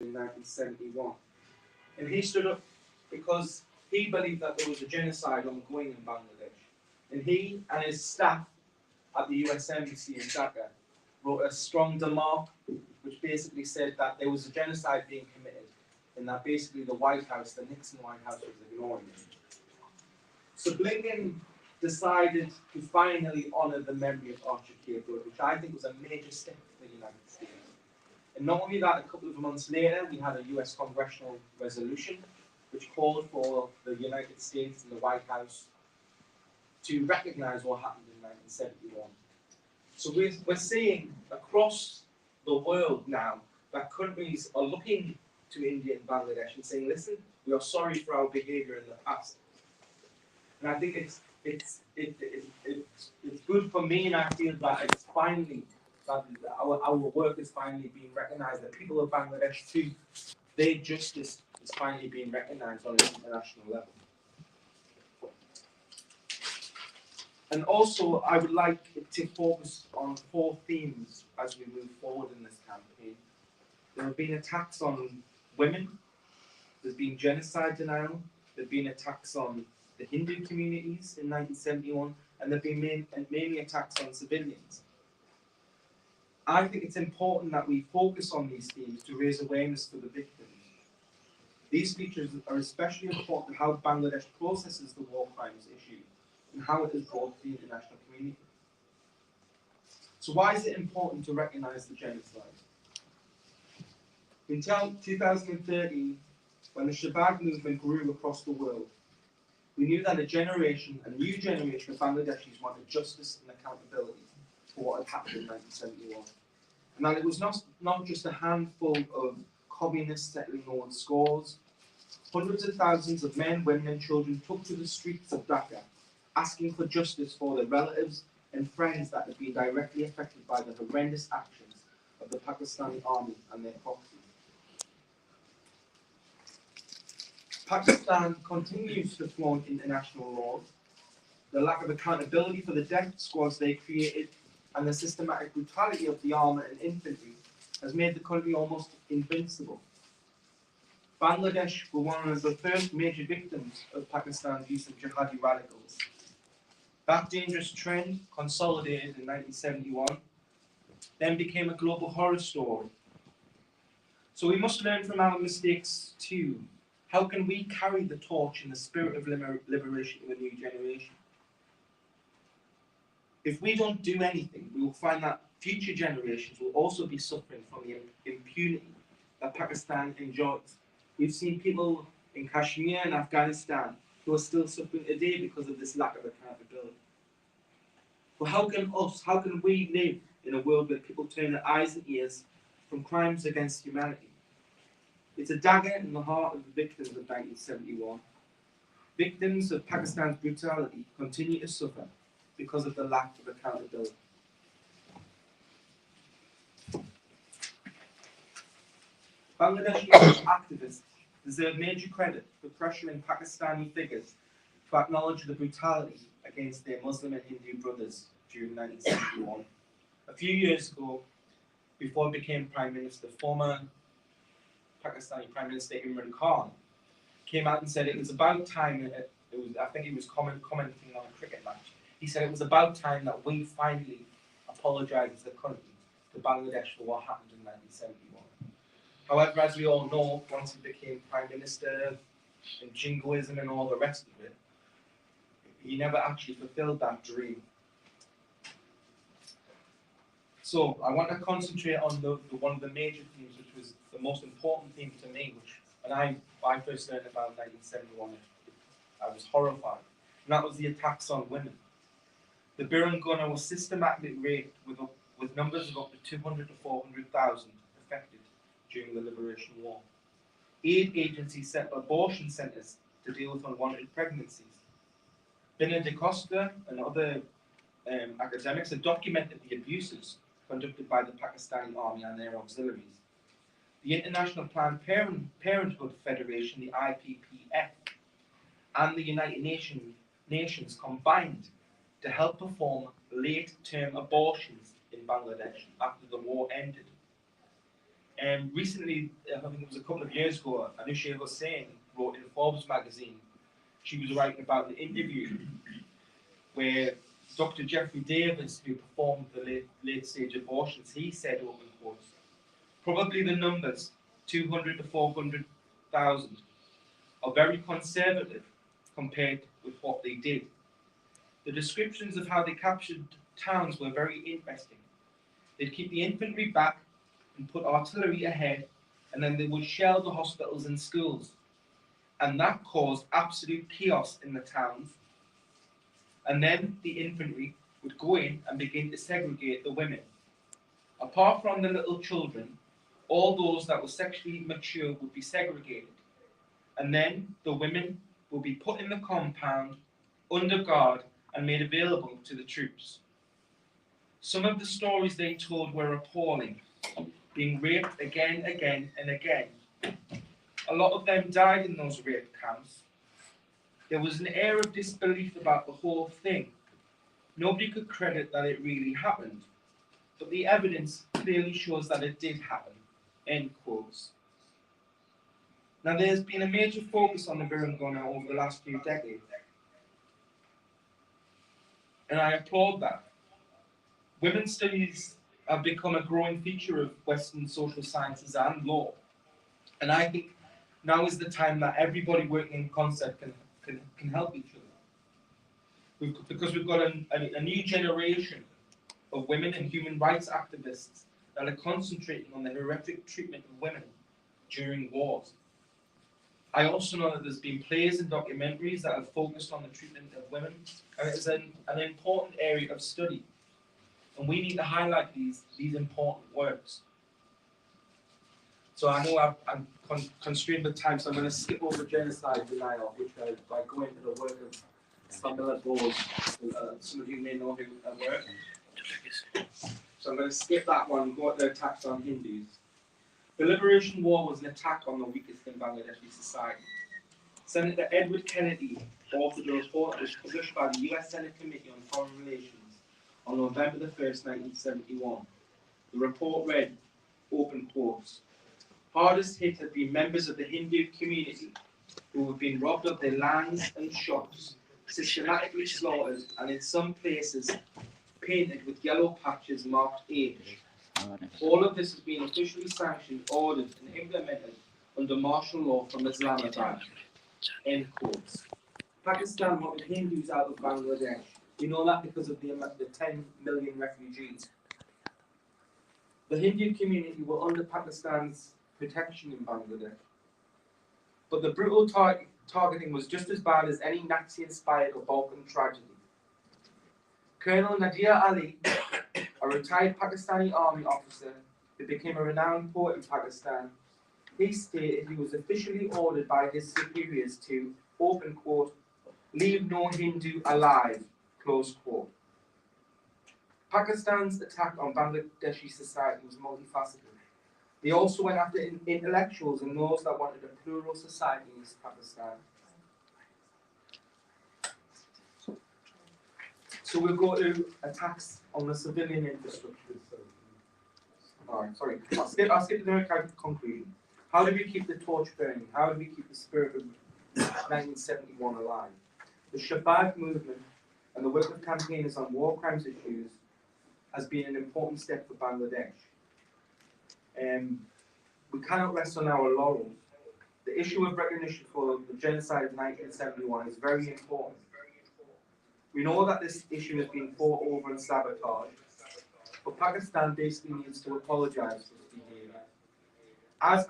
in 1971. And he stood up because he believed that there was a genocide ongoing in Bangladesh. And he and his staff at the US Embassy in Dhaka wrote a strong demand which basically said that there was a genocide being committed and that basically the White House, the Nixon White House, was ignoring it. So Blinken decided to finally honour the memory of Archer Capewood, which I think was a major step for the United States. And not only that, a couple of months later, we had a US congressional resolution which called for the United States and the White House to recognise what happened in 1971. So we're seeing across the world now that countries are looking to India and Bangladesh and saying, listen, we are sorry for our behaviour in the past. And I think it's good for me, and I feel that it's finally that our work is finally being recognised. That people of Bangladesh too, their justice is finally being recognised on an international level. And also, I would like to focus on 4 themes as we move forward in this campaign. There have been attacks on women. There's been genocide denial. There have been attacks on the Hindu communities in 1971, and there have been mainly attacks on civilians. I think it's important that we focus on these themes to raise awareness for the victims. These features are especially important to how Bangladesh processes the war crimes issue and how it is brought to the international community. So why is it important to recognise the genocide? In 2013, when the Shabab movement grew across the world, we knew that a new generation of Bangladeshis wanted justice and accountability for what had happened in 1971. And that it was not just a handful of communists settling old scores. Hundreds of thousands of men, women and children took to the streets of Dhaka, asking for justice for their relatives and friends that had been directly affected by the horrendous actions of the Pakistani army and their proxies. Pakistan continues to flaunt international laws. The lack of accountability for the death squads they created and the systematic brutality of the army and infantry has made the country almost invincible. Bangladesh were one of the first major victims of Pakistan's use of jihadi radicals. That dangerous trend, consolidated in 1971, then became a global horror story. So we must learn from our mistakes too. How can we carry the torch in the spirit of liberation to a new generation? If we don't do anything, we will find that future generations will also be suffering from the impunity that Pakistan enjoys. We've seen people in Kashmir and Afghanistan who are still suffering today because of this lack of accountability. But how can we live in a world where people turn their eyes and ears from crimes against humanity? It's a dagger in the heart of the victims of 1971. Victims of Pakistan's brutality continue to suffer because of the lack of accountability. Bangladeshi activists deserve major credit for pressuring Pakistani figures to acknowledge the brutality against their Muslim and Hindu brothers during 1971. A few years ago, before he became Prime Minister, former Pakistani Prime Minister Imran Khan came out and said it was about time, I think he was commenting on a cricket match, he said it was about time that we finally apologised as a country to Bangladesh for what happened in 1971. However, as we all know, once he became Prime Minister, and jingoism and all the rest of it, he never actually fulfilled that dream. So I want to concentrate on the one of the major themes, which was the most important theme to me, which when I first learned about 1971, I was horrified. And that was the attacks on women. The Birungana was systematically raped with numbers of up to 200 to 400,000 affected during the Liberation War. Aid agencies set up abortion centres to deal with unwanted pregnancies. Bina da Costa and other academics have documented the abuses conducted by the Pakistani army and their auxiliaries. The International Planned Parenthood Federation, the IPPF, and the United Nations combined to help perform late-term abortions in Bangladesh after the war ended. Recently, I think it was a couple of years ago, Anusha Hussain wrote in Forbes magazine, she was writing about an interview where Dr. Jeffrey Davis, who performed the late stage abortions, he said, open quotes, probably the numbers, 200 to 400,000, are very conservative compared with what they did. The descriptions of how they captured towns were very interesting. They'd keep the infantry back and put artillery ahead, and then they would shell the hospitals and schools. And that caused absolute chaos in the towns. And then the infantry would go in and begin to segregate the women. Apart from the little children, all those that were sexually mature would be segregated. And then the women would be put in the compound, under guard, and made available to the troops. Some of the stories they told were appalling, being raped again, and again. A lot of them died in those rape camps. There was an air of disbelief about the whole thing. Nobody could credit that it really happened, but the evidence clearly shows that it did happen. End quotes. Now, there's been a major focus on the Birmingham over the last few decades, and I applaud that. Women's studies have become a growing feature of Western social sciences and law, and I think now is the time that everybody working in concert can help each other. Because we've got a new generation of women and human rights activists that are concentrating on the horrific treatment of women during wars. I also know that there's been plays and documentaries that have focused on the treatment of women, and it is an important area of study. And we need to highlight these important works. So I know I'm constrained with time, so I'm going to skip over genocide denial, which by going into the work of Samila Bose, some of you may know her work. So I'm going to skip that one and go to the attacks on Hindus. The Liberation War was an attack on the weakest in Bangladeshi society. Senator Edward Kennedy authored a report that was published by the US Senate Committee on Foreign Relations on November the 1st, 1971. The report read, open quotes, hardest hit had been members of the Hindu community who have been robbed of their lands and shops, systematically slaughtered, and in some places painted with yellow patches marked age. All of this has been officially sanctioned, ordered, and implemented under martial law from Islamabad. End quotes. Pakistan wanted Hindus out of Bangladesh. We know that because of the 10 million refugees. The Hindu community were under Pakistan's protection in Bangladesh. But the brutal targeting was just as bad as any Nazi-inspired or Balkan tragedy. Colonel Nadir Ali, a retired Pakistani army officer who became a renowned poet in Pakistan, he stated he was officially ordered by his superiors to, open quote, leave no Hindu alive, close quote. Pakistan's attack on Bangladeshi society was multifaceted. They also went after intellectuals and those that wanted a plural society in Pakistan. So we'll go to attacks on the civilian infrastructure. Alright, sorry. I'll skip the very conclusion. How do we keep the torch burning? How do we keep the spirit of 1971 alive? The Shabab movement and the work of campaigners on war crimes issues has been an important step for Bangladesh. We cannot rest on our laurels. The issue of recognition for the genocide of 1971 is very important. We know that this issue has been fought over and sabotaged, but Pakistan basically needs to apologize for this behavior. As